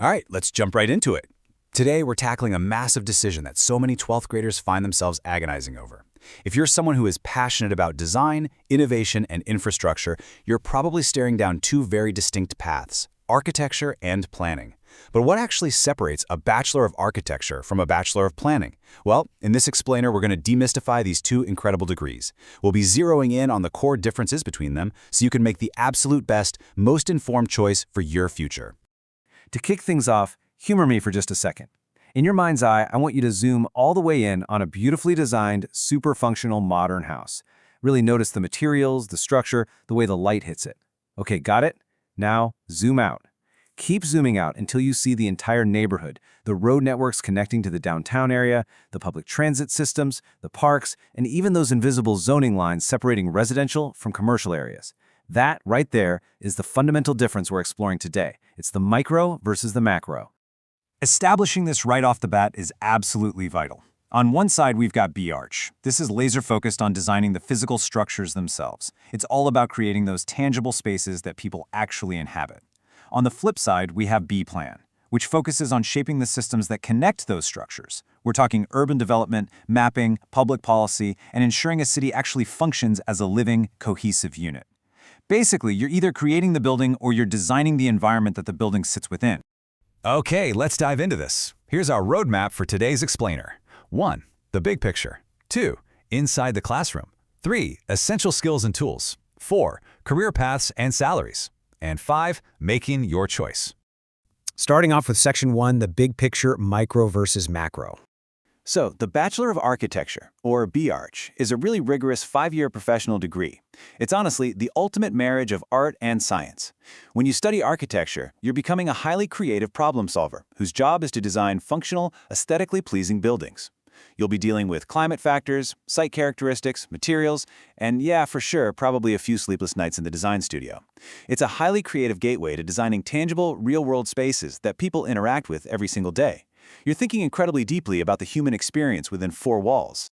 All right, let's jump right into it. Today, we're tackling a massive decision that so many 12th graders find themselves agonizing over. If you're someone who is passionate about design, innovation, and infrastructure, you're probably staring down two very distinct paths: architecture and planning. But what actually separates a Bachelor of Architecture from a Bachelor of Planning? Well, in this explainer, we're going to demystify these two incredible degrees. We'll be zeroing in on the core differences between them so you can make the absolute best, most informed choice for your future. To kick things off, humor me for just a second. In your mind's eye, I want you to zoom all the way in on a beautifully designed, super functional modern house. Really notice the materials, the structure, the way the light hits it. Okay, got it? Now, zoom out. Keep zooming out until you see the entire neighborhood, the road networks connecting to the downtown area, the public transit systems, the parks, and even those invisible zoning lines separating residential from commercial areas. That, right there, is the fundamental difference we're exploring today. It's the micro versus the macro. Establishing this right off the bat is absolutely vital. On one side, we've got B.Arch. This is laser-focused on designing the physical structures themselves. It's all about creating those tangible spaces that people actually inhabit. On the flip side, we have B.Plan, which focuses on shaping the systems that connect those structures. We're talking urban development, mapping, public policy, and ensuring a city actually functions as a living, cohesive unit. Basically, you're either creating the building or you're designing the environment that the building sits within. Okay, let's dive into this. Here's our roadmap for today's explainer. 1. The big picture. 2. Inside the classroom. 3. Essential skills and tools. 4. Career paths and salaries. And 5. Making your choice. Starting off with Section 1, the big picture, micro versus macro. So, the Bachelor of Architecture, or B.Arch, is a really rigorous 5-year professional degree. It's honestly the ultimate marriage of art and science. When you study architecture, you're becoming a highly creative problem solver whose job is to design functional, aesthetically pleasing buildings. You'll be dealing with climate factors, site characteristics, materials, and yeah, for sure, probably a few sleepless nights in the design studio. It's a highly creative gateway to designing tangible, real-world spaces that people interact with every single day. You're thinking incredibly deeply about the human experience within 4 walls.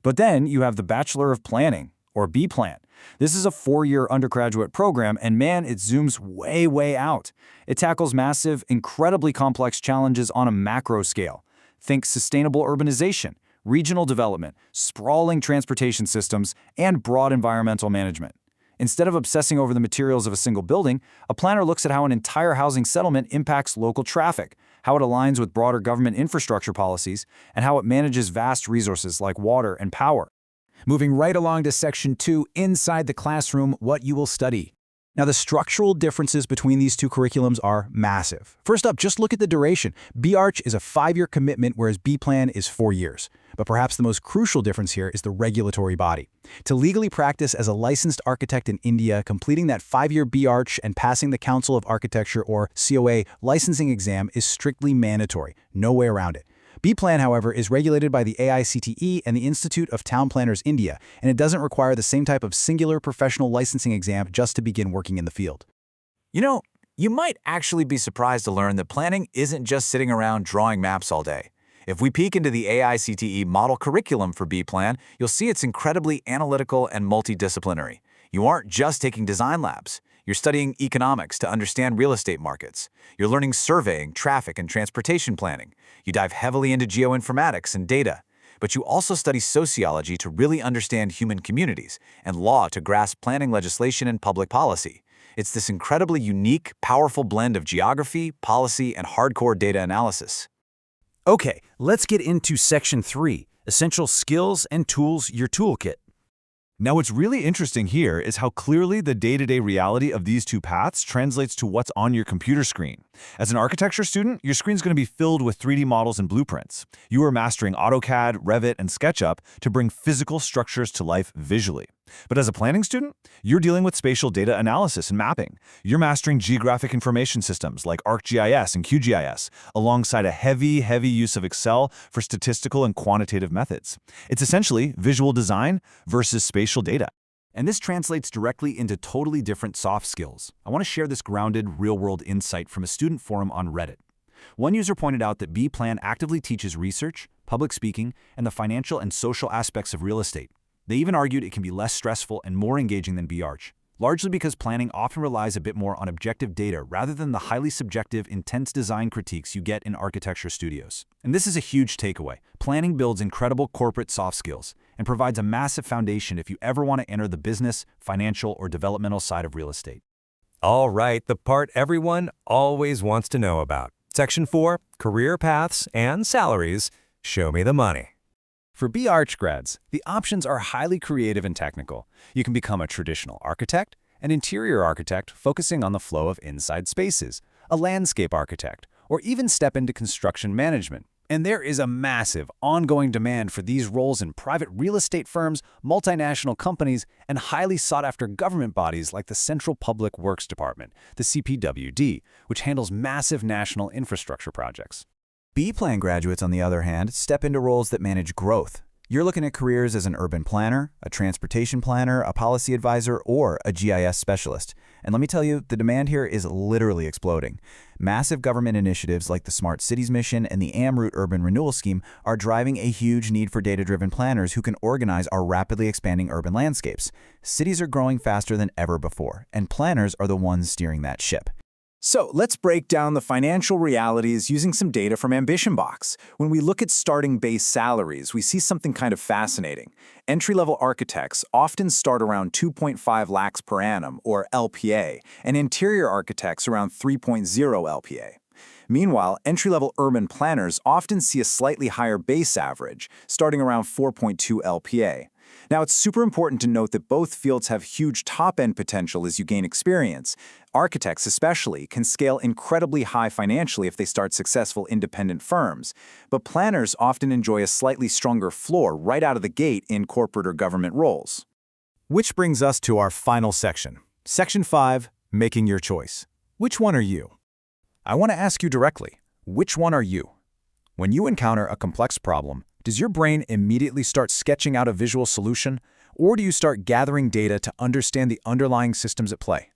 But then you have the Bachelor of Planning, or B.Plan. This is a 4-year undergraduate program, and man, it zooms way out. It tackles massive, incredibly complex challenges on a macro scale. Think sustainable urbanization, regional development, sprawling transportation systems, and broad environmental management. Instead of obsessing over the materials of a single building, a planner looks at how an entire housing settlement impacts local traffic, how it aligns with broader government infrastructure policies, and how it manages vast resources like water and power. Moving right along to Section 2, inside the classroom, what you will study. Now, the structural differences between these two curriculums are massive. First up, just look at the duration. B.Arch is a 5-year commitment, whereas B.Plan is 4 years. But perhaps the most crucial difference here is the regulatory body. To legally practice as a licensed architect in India, completing that 5-year B.Arch and passing the Council of Architecture, or COA, licensing exam is strictly mandatory. No way around it. B.Plan, however, is regulated by the AICTE and the Institute of Town Planners India, and it doesn't require the same type of singular professional licensing exam just to begin working in the field. You know, you might actually be surprised to learn that planning isn't just sitting around drawing maps all day. If we peek into the AICTE model curriculum for B.Plan, you'll see it's incredibly analytical and multidisciplinary. You aren't just taking design labs. You're studying economics to understand real estate markets. You're learning surveying, traffic, and transportation planning. You dive heavily into geoinformatics and data. But you also study sociology to really understand human communities, and law to grasp planning legislation and public policy. It's this incredibly unique, powerful blend of geography, policy, and hardcore data analysis. Okay, let's get into Section 3, essential skills and tools, your toolkit. Now, what's really interesting here is how clearly the day-to-day reality of these two paths translates to what's on your computer screen. As an architecture student, your screen's going to be filled with 3D models and blueprints. You are mastering AutoCAD, Revit, and SketchUp to bring physical structures to life visually. But as a planning student, you're dealing with spatial data analysis and mapping. You're mastering geographic information systems like ArcGIS and QGIS, alongside a heavy use of Excel for statistical and quantitative methods. It's essentially visual design versus spatial data. And this translates directly into totally different soft skills. I want to share this grounded, real-world insight from a student forum on Reddit. One user pointed out that B.Plan actively teaches research, public speaking, and the financial and social aspects of real estate. They even argued it can be less stressful and more engaging than B.Arch. largely because planning often relies a bit more on objective data rather than the highly subjective, intense design critiques you get in architecture studios. And this is a huge takeaway. Planning builds incredible corporate soft skills and provides a massive foundation if you ever want to enter the business, financial, or developmental side of real estate. All right, the part everyone always wants to know about. Section 4, Career Paths and Salaries. Show me the money. For B.Arch grads, the options are highly creative and technical. You can become a traditional architect, an interior architect focusing on the flow of inside spaces, a landscape architect, or even step into construction management. And there is a massive, ongoing demand for these roles in private real estate firms, multinational companies, and highly sought-after government bodies like the Central Public Works Department, the CPWD, which handles massive national infrastructure projects. B.Plan graduates, on the other hand, step into roles that manage growth. You're looking at careers as an urban planner, a transportation planner, a policy advisor, or a GIS specialist. And let me tell you, the demand here is literally exploding. Massive government initiatives like the Smart Cities Mission and the AMROOT Urban Renewal Scheme are driving a huge need for data-driven planners who can organize our rapidly expanding urban landscapes. Cities are growing faster than ever before, and planners are the ones steering that ship. So let's break down the financial realities using some data from AmbitionBox. When we look at starting base salaries, we see something kind of fascinating. Entry-level architects often start around 2.5 lakhs per annum, or LPA, and interior architects around 3.0 LPA. Meanwhile, entry-level urban planners often see a slightly higher base average, starting around 4.2 LPA. Now, it's super important to note that both fields have huge top-end potential as you gain experience. Architects, especially, can scale incredibly high financially if they start successful independent firms. But planners often enjoy a slightly stronger floor right out of the gate in corporate or government roles. Which brings us to our final section. Section 5, Making Your Choice. Which one are you? I want to ask you directly, which one are you? When you encounter a complex problem, does your brain immediately start sketching out a visual solution, or do you start gathering data to understand the underlying systems at play?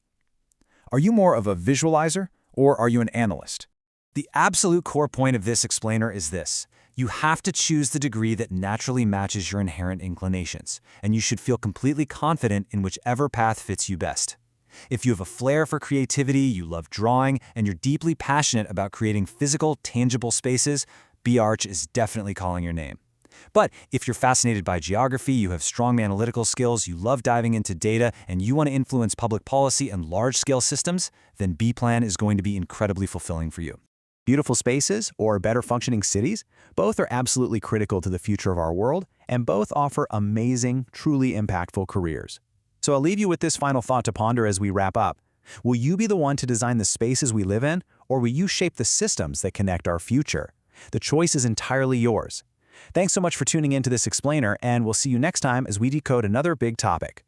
Are you more of a visualizer, or are you an analyst? The absolute core point of this explainer is this. You have to choose the degree that naturally matches your inherent inclinations, and you should feel completely confident in whichever path fits you best. If you have a flair for creativity, you love drawing, and you're deeply passionate about creating physical, tangible spaces, B.Arch is definitely calling your name. But if you're fascinated by geography, you have strong analytical skills, you love diving into data, and you want to influence public policy and large-scale systems, then B.Plan is going to be incredibly fulfilling for you. Beautiful spaces or better functioning cities, both are absolutely critical to the future of our world, and both offer amazing, truly impactful careers. So I'll leave you with this final thought to ponder as we wrap up. Will you be the one to design the spaces we live in, or will you shape the systems that connect our future? The choice is entirely yours. Thanks so much for tuning in to this explainer, and we'll see you next time as we decode another big topic.